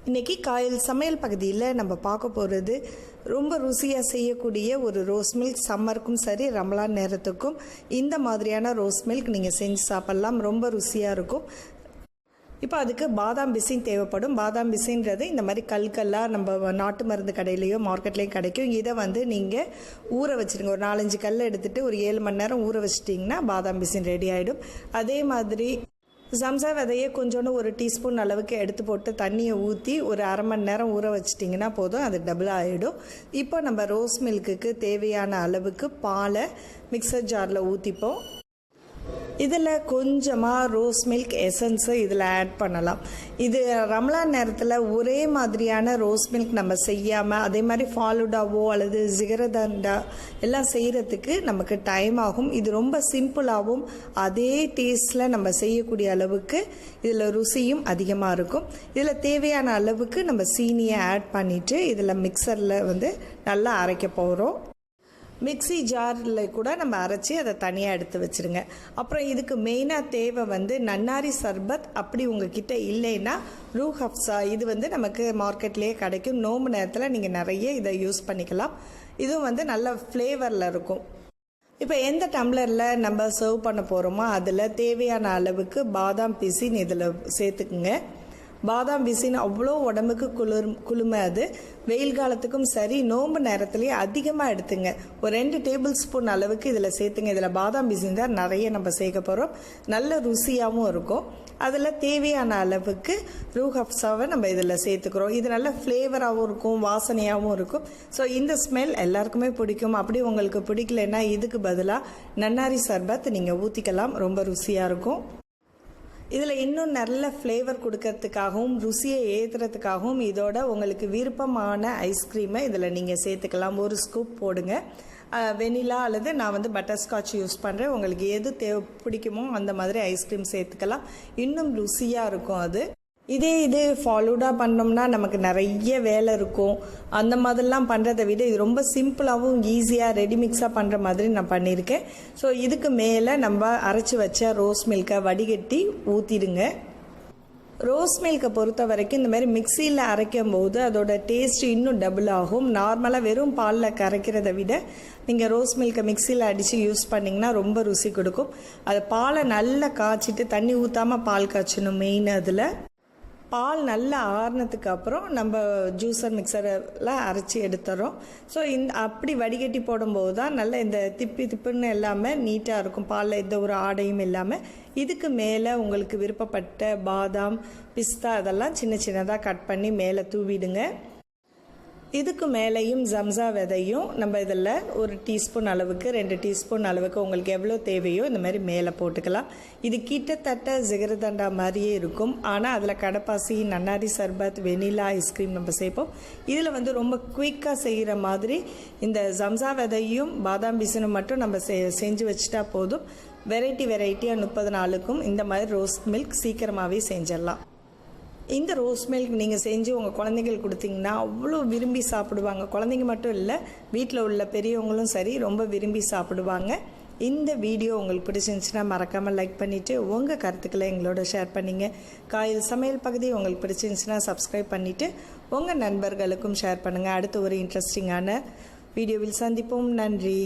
இன்றைக்கி காயல் சமையல் பகுதியில் நம்ம பார்க்க போகிறது ரொம்ப ருசியாக செய்யக்கூடிய ஒரு ரோஸ் மில்க். சம்மருக்கும் சரி ரமலான் நேரத்துக்கும் இந்த மாதிரியான ரோஸ் மில்க் நீங்கள் செஞ்சு சாப்பிட்லாம். ரொம்ப ருசியாக இருக்கும். இப்போ அதுக்கு பாதாம் பிசின் தேவைப்படும். பாதாம் பிசின்றது இந்த மாதிரி கல்கல்லாக நம்ம நாட்டு மருந்து கடையிலையோ மார்க்கெட்லேயும் கிடைக்கும். இதை நீங்கள் ஊற வச்சுருங்க. ஒரு 4-5 கல் எடுத்துகிட்டு ஒரு 7 மணி நேரம் ஊற வச்சிட்டிங்கன்னா பாதாம் பிசின் ரெடி ஆகிடும். அதே மாதிரி ஜம்சா விதையை கொஞ்சோண்டு ஒரு டீஸ்பூன் அளவுக்கு எடுத்து போட்டு தண்ணியை ஊற்றி ஒரு அரை மணி நேரம் ஊற வச்சிட்டிங்கன்னா போதும், அது டபுள் ஆகிடும். இப்போ நம்ம ரோஸ் மில்க்குக்கு தேவையான அளவுக்கு பாலை மிக்சர் ஜாரில் ஊற்றிப்போம். இதில் கொஞ்சமாக ரோஸ் மில்க் எசன்ஸை இதில் ஆட் பண்ணலாம். இது ரமலான் நேரத்தில் ஒரே மாதிரியான ரோஸ் மில்க் நம்ம செய்யாமல் அதே மாதிரி ஃபாலுடாவோ அல்லது ஜிகரதண்டா எல்லாம் செய்கிறதுக்கு நமக்கு டைம் ஆகும். இது ரொம்ப சிம்பிளாகவும் அதே டேஸ்ட்டில் நம்ம செய்யக்கூடிய அளவுக்கு இதில் ருசியும் அதிகமாக இருக்கும். இதில் தேவையான அளவுக்கு நம்ம சீனியை ஆட் பண்ணிவிட்டு இதில் மிக்சரில் நல்லா அரைக்க போகிறோம். மிக்ஸி ஜாரில் கூட நம்ம அரைச்சி அதை தனியாக எடுத்து வச்சுருங்க. அப்புறம் இதுக்கு மெயினாக தேவை நன்னாரி சர்பத். அப்படி உங்ககிட்ட இல்லைன்னா ரூஹ் அஃப்ஸா, இது நமக்கு மார்க்கெட்லேயே கிடைக்கும். நோம்பு நேரத்தில் நீங்கள் நிறைய இதை யூஸ் பண்ணிக்கலாம். இதுவும் நல்ல ஃப்ளேவரில் இருக்கும். இப்போ எந்த டம்ளரில் நம்ம சர்வ் பண்ண போகிறோமோ அதில் தேவையான அளவுக்கு பாதாம் பிசின் இதில் சேர்த்துக்குங்க. பாதாம் பிசின் அவ்வளோ உடம்புக்கு குளுமை. அது வெயில் காலத்துக்கும் சரி நோம்பு நேரத்துலேயே அதிகமாக எடுத்துங்க. ஒரு 2 டேபிள் ஸ்பூன் அளவுக்கு இதில் சேர்த்துங்க. இதில் பாதாம் பிசின் தான் நிறைய நம்ம சேர்க்க போகிறோம். நல்ல ருசியாகவும் இருக்கும். அதில் தேவையான அளவுக்கு ரூஹ் அஃப்ஸாவை நம்ம இதில் சேர்த்துக்கிறோம். இது நல்ல ஃப்ளேவராகவும் இருக்கும், வாசனையாகவும் இருக்கும். ஸோ இந்த ஸ்மெல் எல்லாருக்குமே பிடிக்கும். அப்படி உங்களுக்கு பிடிக்கலன்னா இதுக்கு பதிலாக நன்னாரி சர்பத் நீங்கள் ஊற்றிக்கலாம். ரொம்ப ருசியாக இருக்கும். இதில் இன்னும் நல்ல ஃப்ளேவர் கொடுக்கறதுக்காகவும் ருசியை ஏற்றுறதுக்காகவும் இதோட உங்களுக்கு விருப்பமான ஐஸ்கிரீமை இதில் நீங்கள் சேர்த்துக்கலாம். ஒரு ஸ்கூப் போடுங்க. வெனிலா அல்லது நான் பட்டர்ஸ்காட்ச் யூஸ் பண்ணுறேன். உங்களுக்கு எது பிடிக்குமோ அந்த மாதிரி ஐஸ்கிரீம் சேர்த்துக்கலாம். இன்னும் ருசியாக இருக்கும் அது. இது ஃபாலூடா பண்ணோம்னா நமக்கு நிறைய வேலை இருக்கும். அந்த மாதிரிலாம் பண்ணுறதை விட இது ரொம்ப சிம்பிளாகவும் ஈஸியாக ரெடிமிக்ஸாக பண்ணுற மாதிரி நான் பண்ணியிருக்கேன். ஸோ இதுக்கு மேலே நம்ம அரைச்சி வச்ச ரோஸ் மில்கை வடிகட்டி ஊற்றிடுங்க. ரோஸ் மில்கை பொறுத்த வரைக்கும் இந்த மாதிரி மிக்சியில் அரைக்கும் போது அதோட டேஸ்ட் இன்னும் டபுள் ஆகும். நார்மலாக வெறும் பாலில் கரைக்கிறத விட நீங்கள் ரோஸ் மில்கை மிக்சியில் அடித்து யூஸ் பண்ணிங்கன்னா ரொம்ப ருசி கொடுக்கும். அது பாலை நல்லா காய்ச்சிட்டு தண்ணி ஊற்றாமல் பால் காய்ச்சணும். மெயின் அதில் பால் நல்லா ஆறுனதுக்கு அப்புறம் நம்ம ஜூஸர் மிக்சரில் அரைச்சி எடுத்துறோம். ஸோ அப்படி வடிகட்டி போடும்போது தான் நல்ல இந்த திப்புன்னு எல்லாமே நீட்டாக இருக்கும். பாலில் எந்த ஒரு ஆடையும் இல்லாமல். இதுக்கு மேலே உங்களுக்கு விருப்பப்பட்ட பாதாம், பிஸ்தா அதெல்லாம் சின்ன சின்னதாக கட் பண்ணி மேலே தூவிடுங்க. இதுக்கு மேலேயும் ஜம்சா விதையும் நம்ம இதில் ஒரு டீஸ்பூன் அளவுக்கு 2 டீஸ்பூன் அளவுக்கு உங்களுக்கு எவ்வளோ தேவையோ இந்த மாதிரி மேலே போட்டுக்கலாம். இது கிட்டத்தட்ட ஜிகரதண்டா மாதிரியே இருக்கும். ஆனால் அதில் கடப்பாசி, நன்னாரி சர்பத், வெனிலா ஐஸ்கிரீம் நம்ம சேர்ப்போம். இதில் ரொம்ப குயிக்காக செய்கிற மாதிரி இந்த ஜம்சா விதையும் பாதாம் பிசினும் மட்டும் நம்ம செஞ்சு வச்சுட்டா போதும். வெரைட்டியாக 30 நாளுக்கும் இந்த மாதிரி ரோஸ் மில்க் சீக்கிரமாகவே செஞ்சிடலாம். இந்த ரோஸ் மில்க் நீங்கள் செஞ்சு உங்கள் குழந்தைங்களுக்கு கொடுத்தீங்கன்னா அவ்வளோ விரும்பி சாப்பிடுவாங்க. குழந்தைங்க மட்டும் இல்லை, வீட்டில் உள்ள பெரியவங்களும் சரி ரொம்ப விரும்பி சாப்பிடுவாங்க. இந்த வீடியோ உங்களுக்கு பிடிச்சிருந்துச்சுன்னா மறக்காமல் லைக் பண்ணிவிட்டு உங்கள் கருத்துக்களை எங்களோட ஷேர் பண்ணிங்க. காயல் சமையல் பகுதி உங்களுக்கு பிடிச்சிருந்துச்சுன்னா சப்ஸ்கிரைப் பண்ணிவிட்டு உங்கள் நண்பர்களுக்கும் ஷேர் பண்ணுங்கள். அடுத்து ஒரு இன்ட்ரெஸ்டிங்கான வீடியோவில் சந்திப்போம். நன்றி.